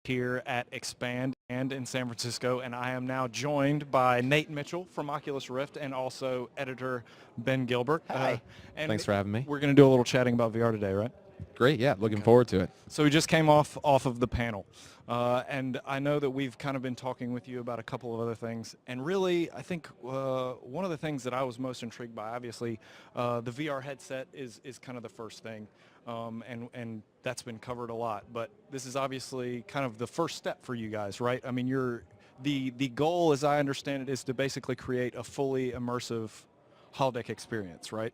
here at Expand and in San Francisco, and I am now joined by Nate Mitchell from Oculus Rift and also editor Ben Gilbert. Hi. And Thanks for having me. We're going to do a little chatting about VR today, right? Great, yeah, looking forward to it. So we just came off of the panel, and I know that we've kind of been talking with you about a couple of other things, and really I think one of the things that I was most intrigued by, obviously, the VR headset is kind of the first thing, and that's been covered a lot, but this is obviously kind of the first step for you guys, right? I mean, the goal, as I understand it, is to basically create a fully immersive holodeck experience, right?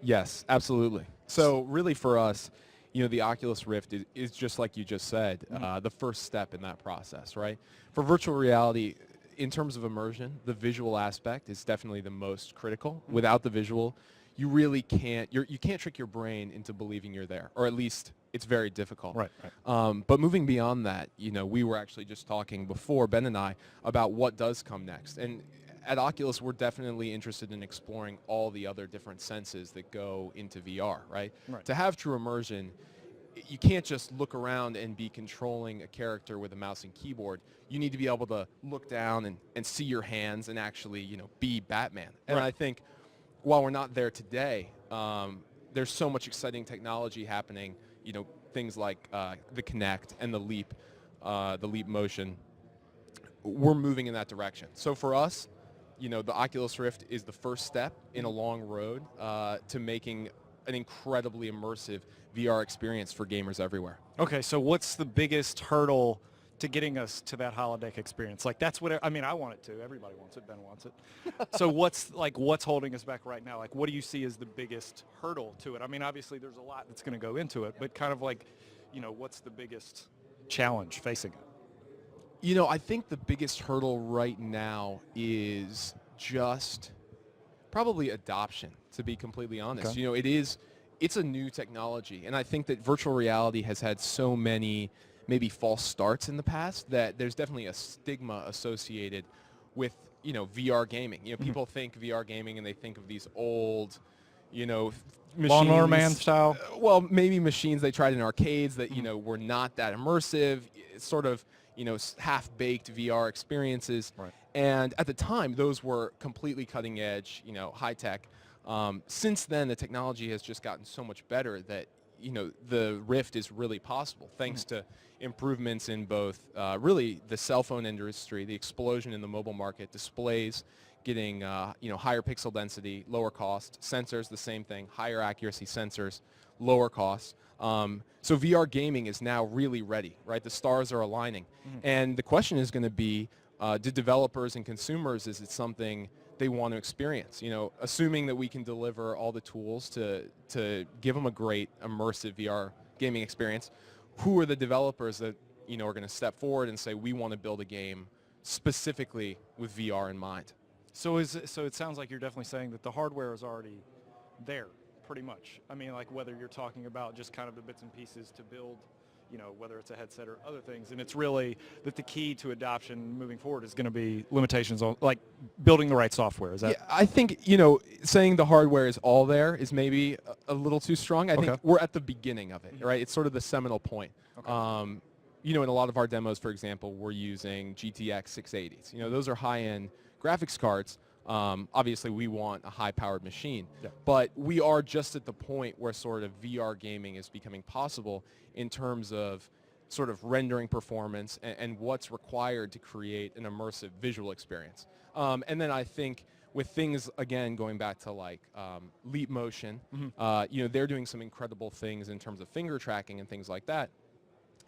Yes, absolutely. So really for us, you know, the Oculus Rift is just like you just said, the first step in that process, right? For virtual reality, in terms of immersion, the visual aspect is definitely the most critical. Without the visual, you really can't, you can't trick your brain into believing you're there, or at least it's very difficult. Right. But moving beyond that, you know, we were actually just talking before, Ben and I, about what does come next. And at Oculus, we're definitely interested in exploring all the other different senses that go into VR, right? To have true immersion, you can't just look around and be controlling a character with a mouse and keyboard. You need to be able to look down and see your hands and actually, you know, be Batman. And I think while we're not there today, there's so much exciting technology happening, you know, things like the Kinect and the Leap motion. We're moving in that direction. So for us, you know, the Oculus Rift is the first step in a long road to making an incredibly immersive VR experience for gamers everywhere. Okay, so what's the biggest hurdle to getting us to that holodeck experience? Like, that's what, I mean, I want it to. Everybody wants it. Ben wants it. So what's holding us back right now? Like, what do you see as the biggest hurdle to it? I mean, obviously there's a lot that's going to go into it, but kind of like, you know, what's the biggest challenge facing it? You know, I think the biggest hurdle right now is just probably adoption, to be completely honest. Okay. You know, it's a new technology, and I think that virtual reality has had so many maybe false starts in the past that there's definitely a stigma associated with, you know, VR gaming. You know, people think VR gaming and they think of these old, you know, machines. Lawnmower Man style? Well, maybe machines they tried in arcades that, you know, were not that immersive. It's sort of, you know, half-baked VR experiences. Right. And at the time, those were completely cutting edge, you know, high tech. Since then, the technology has just gotten so much better that, you know, the Rift is really possible thanks to improvements in both really the cell phone industry, the explosion in the mobile market, displays getting, you know, higher pixel density, lower cost, sensors, the same thing, higher accuracy sensors, lower cost. So VR gaming is now really ready, right? The stars are aligning. And the question is going to be, do developers and consumers, is it something they want to experience? You know, assuming that we can deliver all the tools to give them a great immersive VR gaming experience, who are the developers that, you know, are going to step forward and say, we want to build a game specifically with VR in mind? So it sounds like you're definitely saying that the hardware is already there, pretty much. I mean, like, whether you're talking about just kind of the bits and pieces to build, you know, whether it's a headset or other things, and it's really that the key to adoption moving forward is going to be limitations on, like, building the right software. Is that? Yeah, I think, you know, saying the hardware is all there is maybe a little too strong. I think we're at the beginning of it, right? It's sort of the seminal point. Okay. You know, in a lot of our demos, for example, we're using GTX 680s. You know, those are high-end graphics cards. Obviously, we want a high-powered machine, but we are just at the point where sort of VR gaming is becoming possible in terms of sort of rendering performance and what's required to create an immersive visual experience. And then I think with things, again, going back to like Leap motion, you know, they're doing some incredible things in terms of finger tracking and things like that.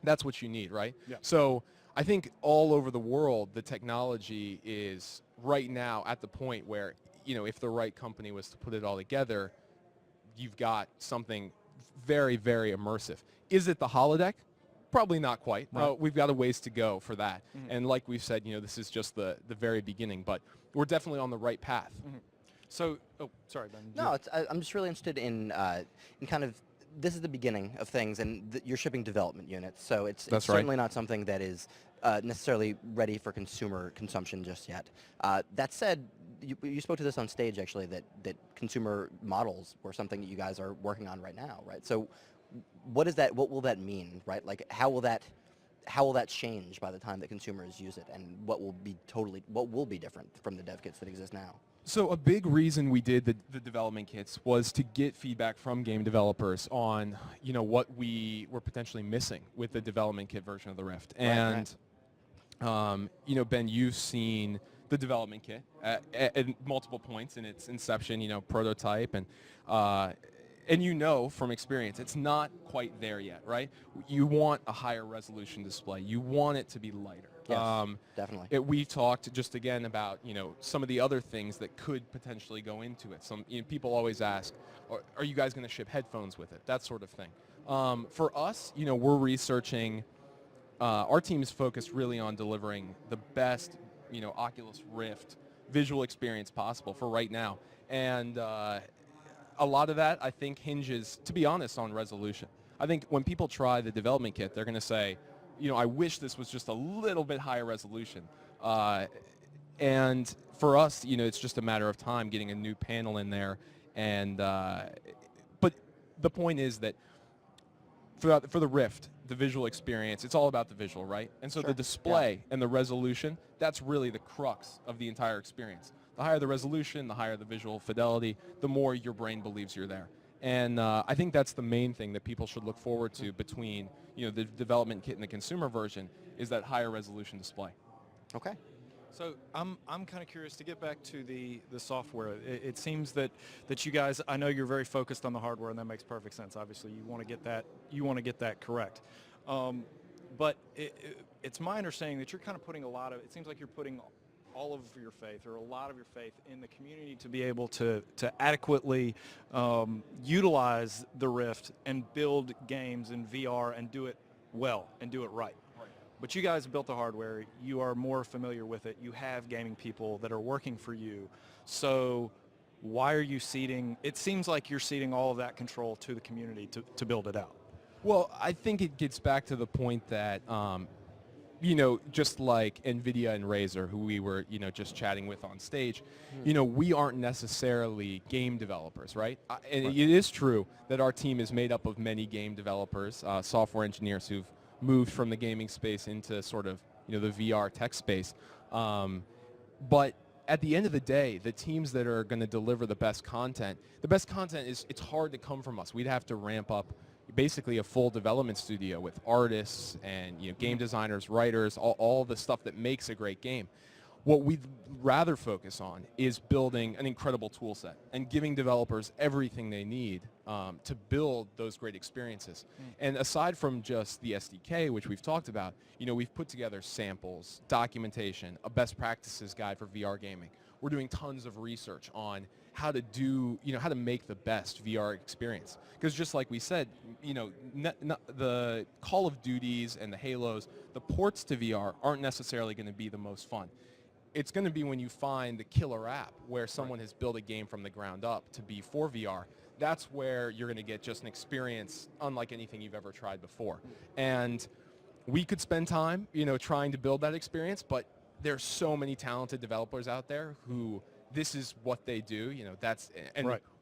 That's what you need, right? Yeah. So I think all over the world, the technology is right now at the point where, you know, if the right company was to put it all together, you've got something very, very immersive. Is it the holodeck? Probably not quite. Right. We've got a ways to go for that. And like we've said, you know, this is just the very beginning, but we're definitely on the right path. So, oh, sorry, Ben. No, I'm just really interested in kind of, this is the beginning of things, and you're shipping development units, so it's certainly not something that is necessarily ready for consumer consumption just yet. That said, you spoke to this on stage, actually, that consumer models were something that you guys are working on right now, right? So what will that mean, right? Like, how will that how will that change by the time that consumers use it, and what will be different from the dev kits that exist now? So a big reason we did the development kits was to get feedback from game developers on, what we were potentially missing with the development kit version of the Rift. And, Ben, you've seen the development kit at multiple points in its inception, prototype, and from experience, it's not quite there yet, right? You want a higher resolution display. You want it to be lighter. Yes, definitely. We talked just again about some of the other things that could potentially go into it. Some people always ask, are you guys going to ship headphones with it? That sort of thing. For us, we're researching. Our team is focused really on delivering the best, Oculus Rift visual experience possible for right now, and a lot of that I think hinges, to be honest, on resolution. I think when people try the development kit, they're going to say, I wish this was just a little bit higher resolution. And for us, it's just a matter of time getting a new panel in there. And but the point is that for the Rift, the visual experience, it's all about the visual, right? And so the display and the resolution, that's really the crux of the entire experience. The higher the resolution, the higher the visual fidelity, the more your brain believes you're there. And I think that's the main thing that people should look forward to between the development kit and the consumer version, is that higher resolution display. Okay. So I'm kind of curious to get back to the software. It seems that you guys, I know you're very focused on the hardware, and that makes perfect sense. Obviously, you want to get that correct. But it's my understanding that you're kind of putting it seems like you're putting all of your faith, or a lot of your faith, in the community to be able to adequately utilize the Rift and build games in VR and do it well and do it right. But you guys built the hardware. You are more familiar with it. You have gaming people that are working for you. So why are you ceding? It seems like you're ceding all of that control to the community to build it out. Well, I think it gets back to the point that just like NVIDIA and Razer, who we were, just chatting with on stage, we aren't necessarily game developers, right? And it is true that our team is made up of many game developers, software engineers who've moved from the gaming space into sort of, the VR tech space. But at the end of the day, the teams that are going to deliver the best content it's hard to come from us. We'd have to ramp up basically a full development studio with artists and game designers, writers, all the stuff that makes a great game. What we'd rather focus on is building an incredible tool set and giving developers everything they need to build those great experiences. And aside from just the SDK, which we've talked about, we've put together samples, documentation, a best practices guide for VR gaming. We're doing tons of research on how to do, how to make the best VR experience. Because just like we said, the Call of Duties and the Halos, the ports to VR aren't necessarily going to be the most fun. It's going to be when you find the killer app where someone has built a game from the ground up to be for VR. That's where you're going to get just an experience unlike anything you've ever tried before. And we could spend time, trying to build that experience, but there's so many talented developers out there who this is what they do,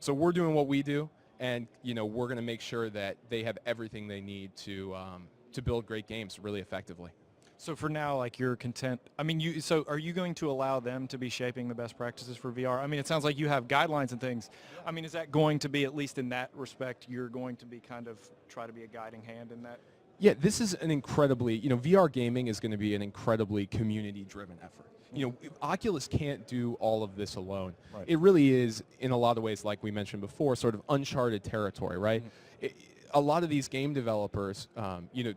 So we're doing what we do, and we're going to make sure that they have everything they need to build great games really effectively. So for now, like, you're content. I mean, so are you going to allow them to be shaping the best practices for VR? I mean, it sounds like you have guidelines and things. I mean, is that going to be, at least in that respect, you're going to be kind of try to be a guiding hand in that? Yeah, this is an incredibly, VR gaming is going to be an incredibly community-driven effort. Oculus can't do all of this alone. Right. It really is, in a lot of ways, like we mentioned before, sort of uncharted territory, right? A lot of these game developers,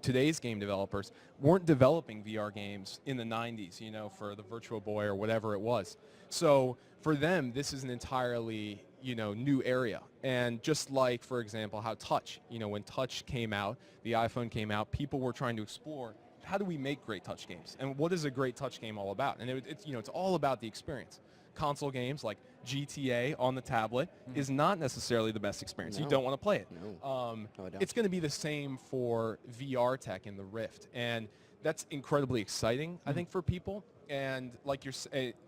today's game developers, weren't developing VR games in the 90s, for the Virtual Boy or whatever it was. So for them, this is an entirely, new area. And just like, for example, how touch, when touch came out, the iPhone came out, people were trying to explore, how do we make great touch games? And what is a great touch game all about? And it's all about the experience. Console games like GTA on the tablet is not necessarily the best experience. No. You don't want to play it. No. It's going to be the same for VR tech in the Rift. And that's incredibly exciting, I think, for people. And like you're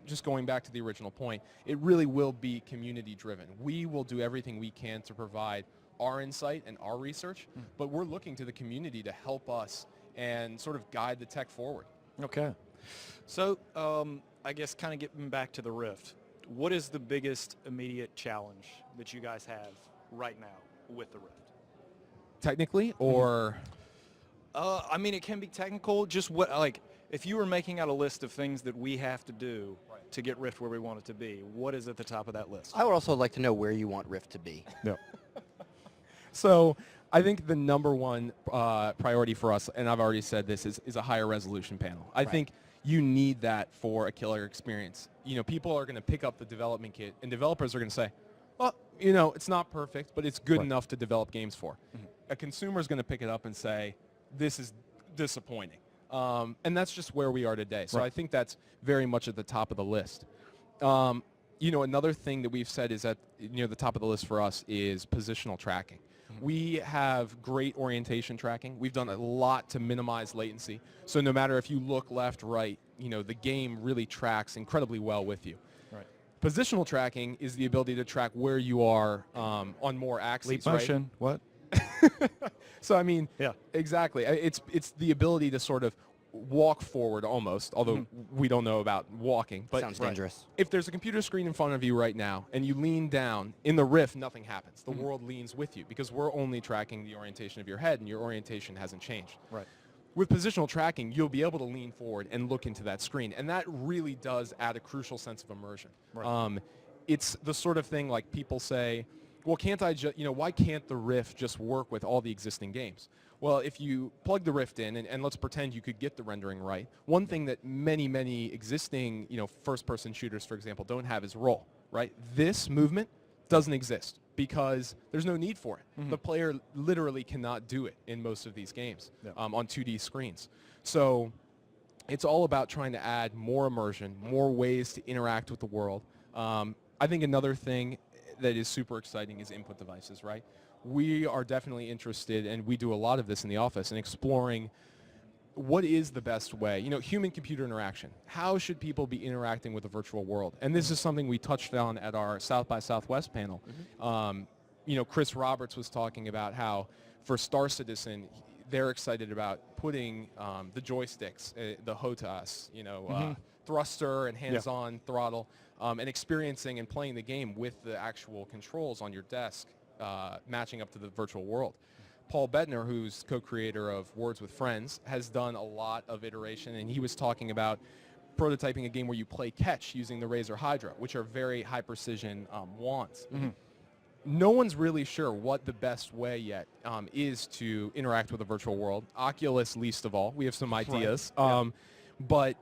just going back to the original point, it really will be community driven. We will do everything we can to provide our insight and our research, but we're looking to the community to help us and sort of guide the tech forward. Okay. So I guess kind of getting back to the Rift, what is the biggest immediate challenge that you guys have right now with the Rift? Technically, or? I mean, it can be technical. Just what, like, if you were making out a list of things that we have to do to get Rift where we want it to be, what is at the top of that list? I would also like to know where you want Rift to be. Yeah. So I think the number one priority for us, and I've already said this, is a higher resolution panel. I think you need that for a killer experience. You know, people are going to pick up the development kit, and developers are going to say, well, you know, it's not perfect, but it's good enough to develop games for. A consumer is going to pick it up and say, this is disappointing. And that's just where we are today. So I think that's very much at the top of the list. You know, another thing that we've said is that, you know, the top of the list for us is positional tracking. We have great orientation tracking. We've done a lot to minimize latency. So no matter if you look left, right, you know, the game really tracks incredibly well with you. Right. Positional tracking is the ability to track where you are on more axes. Leap motion. What? So I mean, yeah, exactly. It's the ability to sort of walk forward almost, although we don't know about walking. But sounds dangerous. If there's a computer screen in front of you right now and you lean down, in the Rift, nothing happens. The world leans with you because we're only tracking the orientation of your head and your orientation hasn't changed. Right. With positional tracking, you'll be able to lean forward and look into that screen, and that really does add a crucial sense of immersion. Right. It's the sort of thing like people say, well, can't I just, you know, why can't the Rift just work with all the existing games? Well, if you plug the Rift in, and let's pretend you could get the rendering right, one thing that many existing, you know, first-person shooters, for example, don't have is roll, right? This movement doesn't exist because there's no need for it. The player literally cannot do it in most of these games on 2D screens. So it's all about trying to add more immersion, more ways to interact with the world. I think another thing that is super exciting is input devices, right? We are definitely interested, and we do a lot of this in the office, in exploring what is the best way. You know, human-computer interaction. How should people be interacting with the virtual world? And this is something we touched on at our South by Southwest panel. You know, Chris Roberts was talking about how for Star Citizen, they're excited about putting the joysticks, the HOTAS, you know, thruster and hands-on throttle, and experiencing and playing the game with the actual controls on your desk, matching up to the virtual world. Paul Bettner, who's co-creator of Words with Friends, has done a lot of iteration, and he was talking about prototyping a game where you play catch using the Razer Hydra, which are very high-precision wands. No one's really sure what the best way yet is to interact with the virtual world. Oculus, least of all. We have some ideas. But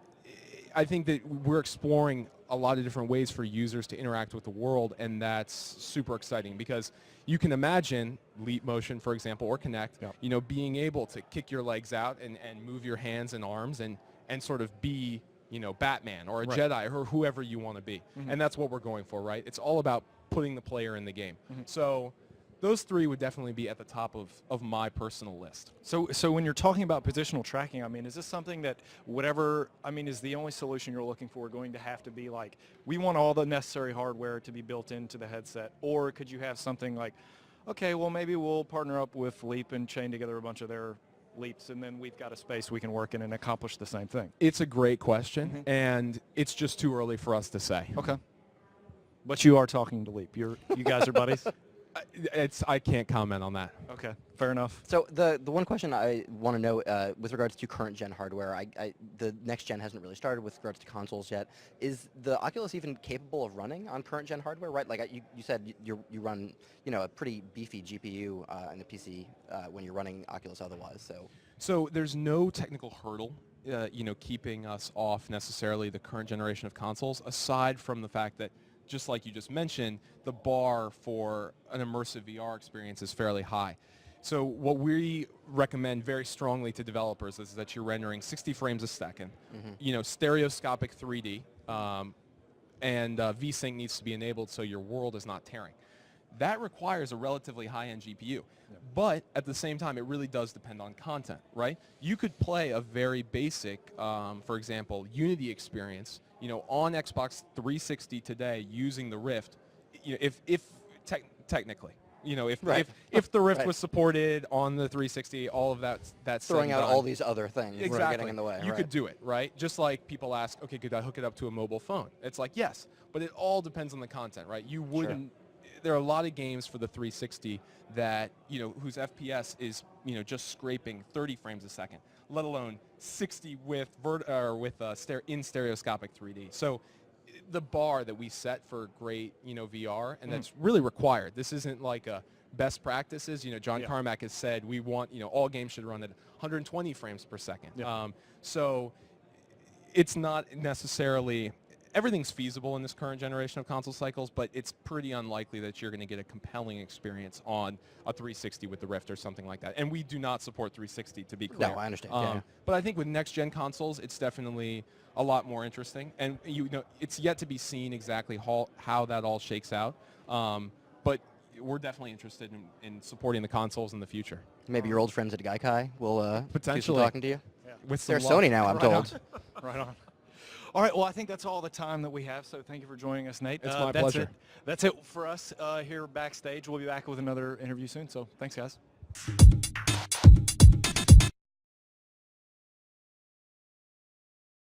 I think that we're exploring a lot of different ways for users to interact with the world, and that's super exciting because you can imagine Leap Motion, for example, or Kinect, you know, being able to kick your legs out and move your hands and arms and sort of be, you know, Batman or a Jedi or whoever you want to be. And that's what we're going for, right? It's all about putting the player in the game. So those three would definitely be at the top of my personal list. So when you're talking about positional tracking, I mean, is this something that whatever, I mean, is the only solution you're looking for going to have to be like, we want all the necessary hardware to be built into the headset? Or could you have something like, okay, well, maybe we'll partner up with Leap and chain together a bunch of their Leaps, and then we've got a space we can work in and accomplish the same thing? It's a great question, and it's just too early for us to say. Okay. But you are talking to Leap. You guys are buddies? I can't comment on that. Okay, fair enough. So the one question I want to know with regards to current gen hardware, the next gen hasn't really started with regards to consoles yet. Is the Oculus even capable of running on current gen hardware? Right, like you said, you run, you know, a pretty beefy GPU in the PC when you're running Oculus otherwise. So there's no technical hurdle, you know, keeping us off necessarily the current generation of consoles, aside from the fact that, just like you just mentioned, the bar for an immersive VR experience is fairly high. So what we recommend very strongly to developers is that you're rendering 60 frames a second, you know, stereoscopic 3D, and VSync needs to be enabled so your world is not tearing. That requires a relatively high-end GPU. But at the same time, it really does depend on content, right? You could play a very basic, for example, Unity experience, you know, on Xbox 360 today using the Rift, you know, if technically, You know, if Right. if the Rift Right. was supported on the 360, all of that's Throwing out all these other things that are exactly getting in the way. You right. could do it, right? Just like people ask, okay, could I hook it up to a mobile phone? It's like yes, but it all depends on the content, right? You wouldn't. There are a lot of games for the 360 that whose FPS is just scraping 30 frames a second, let alone 60 with in stereoscopic 3D. So the bar that we set for great VR, and that's really required. This isn't like a best practices. John Carmack has said we want all games should run at 120 frames per second. So it's not necessarily. Everything's feasible in this current generation of console cycles, but it's pretty unlikely that you're going to get a compelling experience on a 360 with the Rift or something like that. And we do not support 360, to be clear. No, I understand. But I think with next-gen consoles, it's definitely a lot more interesting. And it's yet to be seen exactly how that all shakes out. But we're definitely interested in supporting the consoles in the future. Maybe your old friends at Gaikai will do some Potentially. talking to you. With some They're luck. Sony now, I'm told. Right on. All right, well, I think that's all the time that we have, so thank you for joining us, Nate. It's my pleasure. That's it for us here backstage. We'll be back with another interview soon, so thanks, guys.